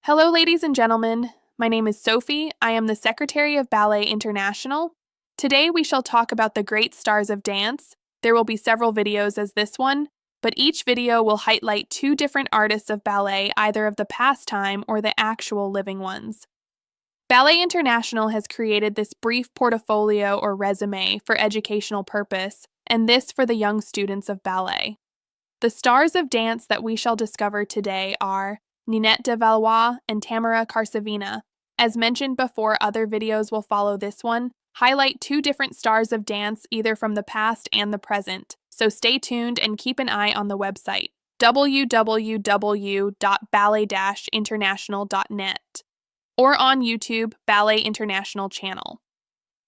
Hello, ladies and gentlemen. My name is Sophie. I am the Secretary of Ballet International. Today we shall talk about the great stars of dance. There will be several videos as this one, but each video will highlight two different artists of ballet, either of the past time or the actual living ones. Ballet International has created this brief portfolio or resume for educational purpose, and this for the young students of ballet. The stars of dance that we shall discover today are Ninette de Valois and Tamara Karsavina. As mentioned before, other videos will follow this one, highlight two different stars of dance either from the past and the present, so stay tuned and keep an eye on the website www.ballet-international.net or on YouTube Ballet International channel.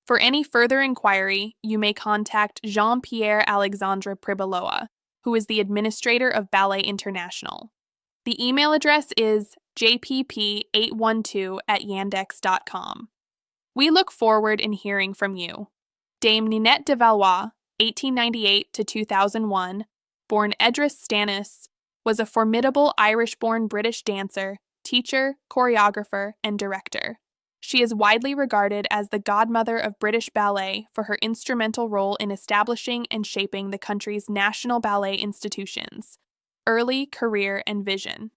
For any further inquiry, you may contact Jean-Pierre Alexandre Pribiloa, who is the administrator of Ballet International. The email address is jpp812@yandex.com. We look forward in hearing from you. Dame Ninette de Valois, 1898 to 2001, born Edris Stannis, was a formidable Irish-born British dancer, teacher, choreographer, and director. She is widely regarded as the godmother of British ballet for her instrumental role in establishing and shaping the country's national ballet institutions, early career and vision.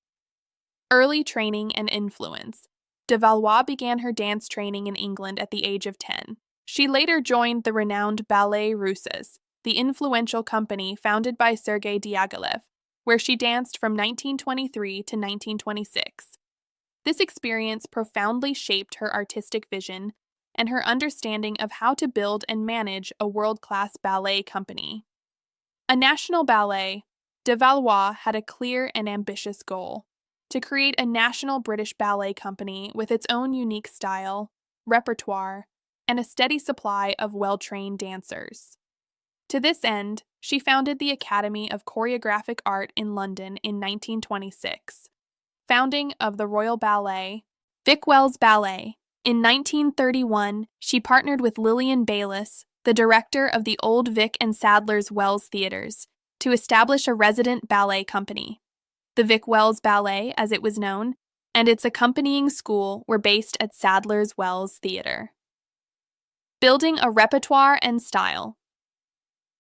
Early training and influence. De Valois began her dance training in England at the age of 10. She later joined the renowned Ballet Russes, the influential company founded by Sergei Diaghilev, where she danced from 1923 to 1926. This experience profoundly shaped her artistic vision and her understanding of how to build and manage a world-class ballet company. A national ballet, De Valois had a clear and ambitious goal: to create a national British ballet company with its own unique style, repertoire, and a steady supply of well-trained dancers. To this end, she founded the Academy of Choreographic Art in London in 1926, founding of the Royal Ballet, Vic Wells Ballet. In 1931, she partnered with Lillian Bayliss, the director of the Old Vic and Sadler's Wells Theatres, to establish a resident ballet company. The Vic Wells Ballet, as it was known, and its accompanying school were based at Sadler's Wells Theatre. Building a repertoire and style.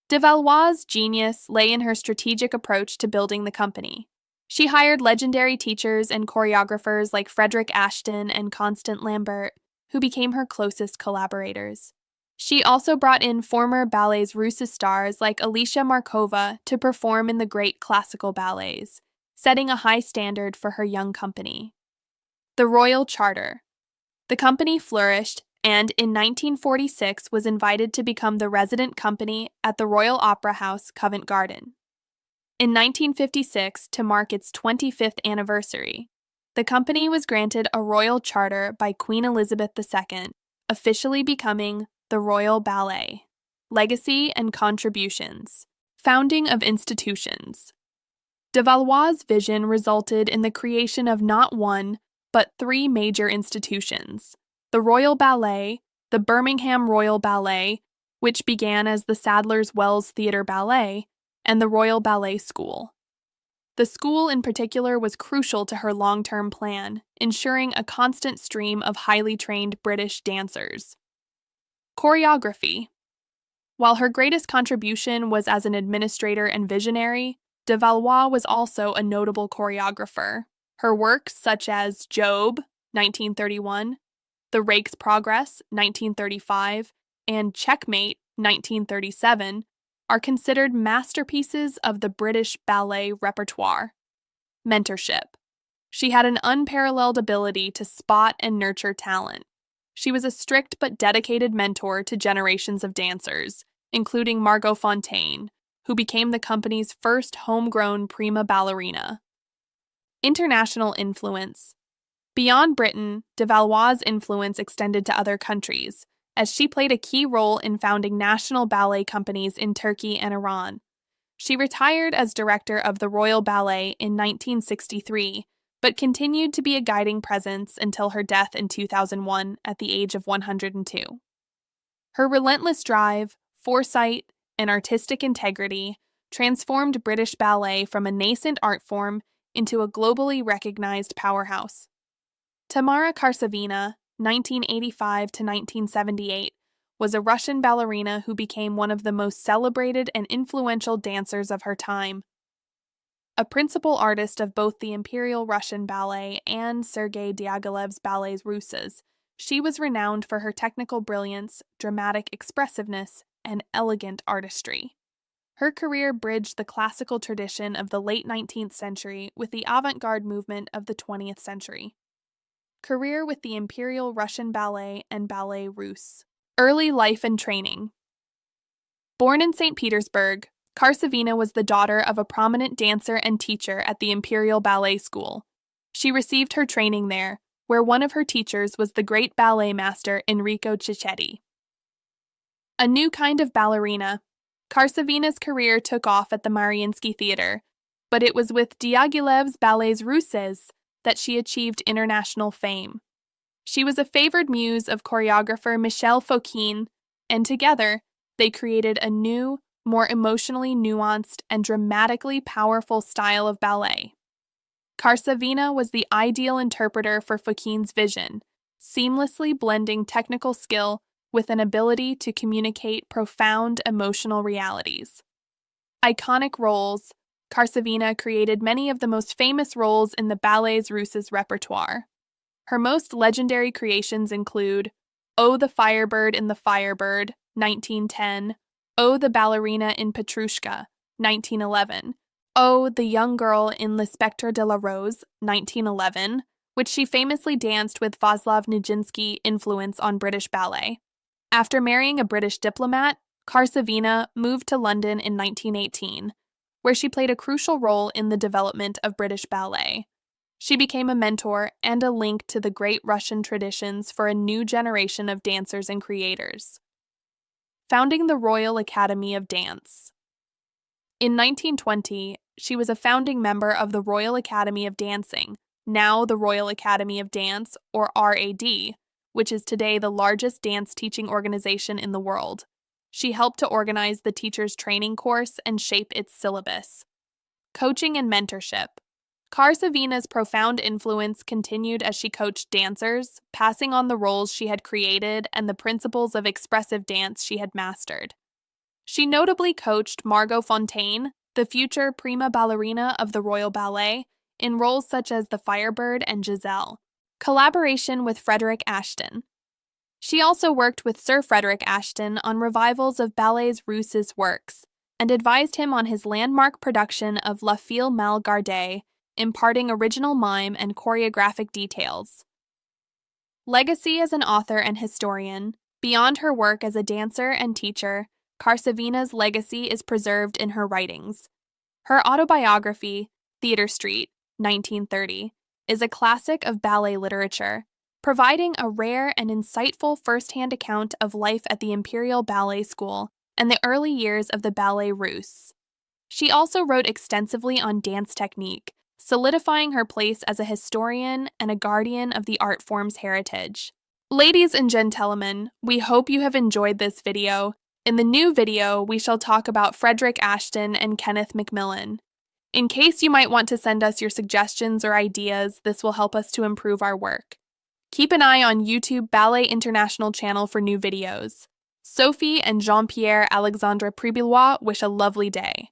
De Valois' genius lay in her strategic approach to building the company. She hired legendary teachers and choreographers like Frederick Ashton and Constant Lambert, who became her closest collaborators. She also brought in former Ballets Russes stars like Alicia Markova to perform in the great classical ballets, setting a high standard for her young company. The Royal Charter. The company flourished and, in 1946, was invited to become the resident company at the Royal Opera House, Covent Garden. In 1956, to mark its 25th anniversary, the company was granted a royal charter by Queen Elizabeth II, officially becoming the Royal Ballet. Legacy and contributions. Founding of institutions. De Valois' vision resulted in the creation of not one, but three major institutions: the Royal Ballet, the Birmingham Royal Ballet, which began as the Sadler's Wells Theatre Ballet, and the Royal Ballet School. The school in particular was crucial to her long-term plan, ensuring a constant stream of highly trained British dancers. Choreography. While her greatest contribution was as an administrator and visionary, De Valois was also a notable choreographer. Her works such as Job, 1931, The Rake's Progress, 1935, and Checkmate, 1937, are considered masterpieces of the British ballet repertoire. Mentorship. She had an unparalleled ability to spot and nurture talent. She was a strict but dedicated mentor to generations of dancers, including Margot Fonteyn, who became the company's first homegrown prima ballerina. International influence. Beyond Britain, De Valois' influence extended to other countries, as she played a key role in founding national ballet companies in Turkey and Iran. She retired as director of the Royal Ballet in 1963, but continued to be a guiding presence until her death in 2001 at the age of 102. Her relentless drive, foresight, and artistic integrity transformed British ballet from a nascent art form into a globally recognized powerhouse. Tamara Karsavina, 1985 to 1978, was a Russian ballerina who became one of the most celebrated and influential dancers of her time. A principal artist of both the Imperial Russian Ballet and Sergei Diaghilev's Ballets Russes, she was renowned for her technical brilliance, dramatic expressiveness, and elegant artistry. Her career bridged the classical tradition of the late 19th century with the avant-garde movement of the 20th century. Career with the Imperial Russian Ballet and Ballet Russe. Early life and training. Born in St. Petersburg, Karsavina was the daughter of a prominent dancer and teacher at the Imperial Ballet School. She received her training there, where one of her teachers was the great ballet master Enrico Cicchetti. A new kind of ballerina. Karsavina's career took off at the Mariinsky Theater, but it was with Diaghilev's Ballets Russes that she achieved international fame. She was a favored muse of choreographer Michel Fokine, and together, they created a new, more emotionally nuanced and dramatically powerful style of ballet. Karsavina was the ideal interpreter for Fokine's vision, seamlessly blending technical skill with an ability to communicate profound emotional realities. Iconic roles. Karsavina created many of the most famous roles in the Ballets Russes repertoire. Her most legendary creations include Oh, the Firebird in the Firebird, 1910, Oh, the Ballerina in Petrushka, 1911, Oh, the Young Girl in L'Inspecteur de la Rose, 1911, which she famously danced with Vaslav Nijinsky influence on British ballet. After marrying a British diplomat, Karsavina moved to London in 1918, where she played a crucial role in the development of British ballet. She became a mentor and a link to the great Russian traditions for a new generation of dancers and creators. Founding the Royal Academy of Dance. In 1920, she was a founding member of the Royal Academy of Dancing, now the Royal Academy of Dance, or RAD, which is today the largest dance teaching organization in the world. She helped to organize the teacher's training course and shape its syllabus. Coaching and mentorship. Karsavina's profound influence continued as she coached dancers, passing on the roles she had created and the principles of expressive dance she had mastered. She notably coached Margot Fonteyn, the future prima ballerina of the Royal Ballet, in roles such as the Firebird and Giselle. Collaboration with Frederick Ashton. She also worked with Sir Frederick Ashton on revivals of Ballets Russes' works, and advised him on his landmark production of La Fille Mal Gardée, imparting original mime and choreographic details. Legacy as an author and historian. Beyond her work as a dancer and teacher, Karsavina's legacy is preserved in her writings. Her autobiography, Theatre Street, 1930, is a classic of ballet literature, providing a rare and insightful first-hand account of life at the Imperial Ballet School and the early years of the Ballet Russe. She also wrote extensively on dance technique, solidifying her place as a historian and a guardian of the art form's heritage. Ladies and gentlemen, we hope you have enjoyed this video. In the new video, we shall talk about Frederick Ashton and Kenneth Macmillan. In case you might want to send us your suggestions or ideas, this will help us to improve our work. Keep an eye on YouTube Ballet International channel for new videos. Sophie and Jean-Pierre Alexandre Pribyllois wish a lovely day.